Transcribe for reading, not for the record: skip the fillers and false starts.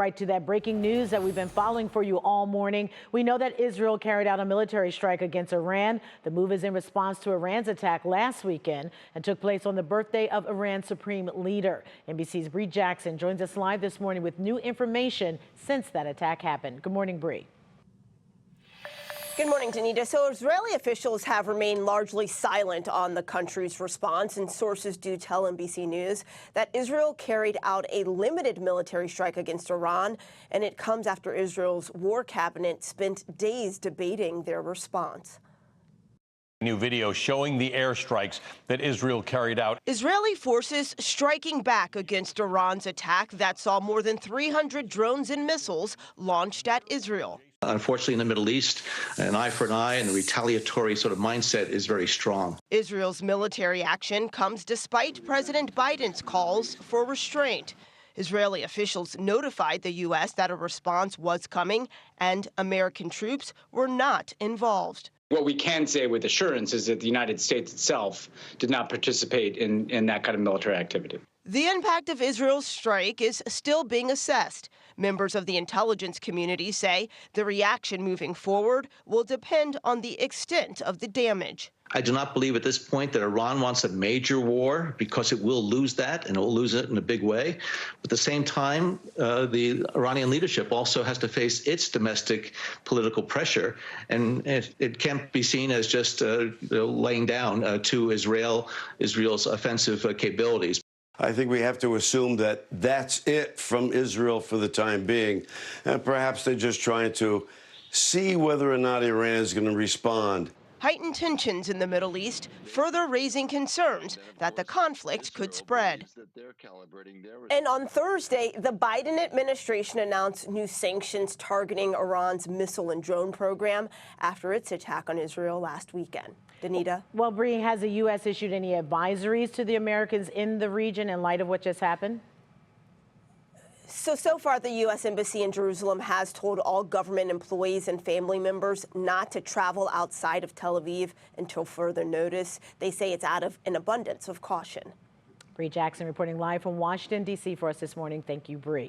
Right to that breaking news that we've been following for you all morning. We know that Israel carried out a military strike against Iran. The move is in response to Iran's attack last weekend and took place on the birthday of Iran's supreme leader. NBC's Bree Jackson joins us live this morning with new information since that attack happened. Good morning, Bree. Good morning, Danita. So Israeli officials have remained largely silent on the country's response, and sources do tell NBC News that Israel carried out a limited military strike against Iran, and it comes after Israel's war cabinet spent days debating their response. New video showing the airstrikes that Israel carried out. Israeli forces striking back against Iran's attack that saw more than 300 drones and missiles launched at Israel. Unfortunately, in the Middle East, an eye for an eye and the retaliatory sort of mindset is very strong. Israel's military action comes despite President Biden's calls for restraint. Israeli officials notified the U.S. that a response was coming and American troops were not involved. What we can say with assurance is that the United States itself did not participate in that kind of military activity. The impact of Israel's strike is still being assessed. Members of the intelligence community say the reaction moving forward will depend on the extent of the damage. I do not believe at this point that Iran wants a major war, because it will lose that, and it will lose it in a big way. At the same time, the Iranian leadership also has to face its domestic political pressure, and it can't be seen as just laying down to Israel's offensive capabilities. I think we have to assume that that's it from Israel for the time being. And perhaps they're just trying to see whether or not Iran is going to respond. Heightened tensions in the Middle East further raising concerns that the conflict could spread. And on Thursday, the Biden administration announced new sanctions targeting Iran's missile and drone program after its attack on Israel last weekend. Danita? Well, Bree, has the U.S. issued any advisories to the Americans in the region in light of what just happened? So far, the U.S. Embassy in Jerusalem has told all government employees and family members not to travel outside of Tel Aviv until further notice. They say it's out of an abundance of caution. Bree Jackson reporting live from Washington, D.C. for us this morning. Thank you, Bree.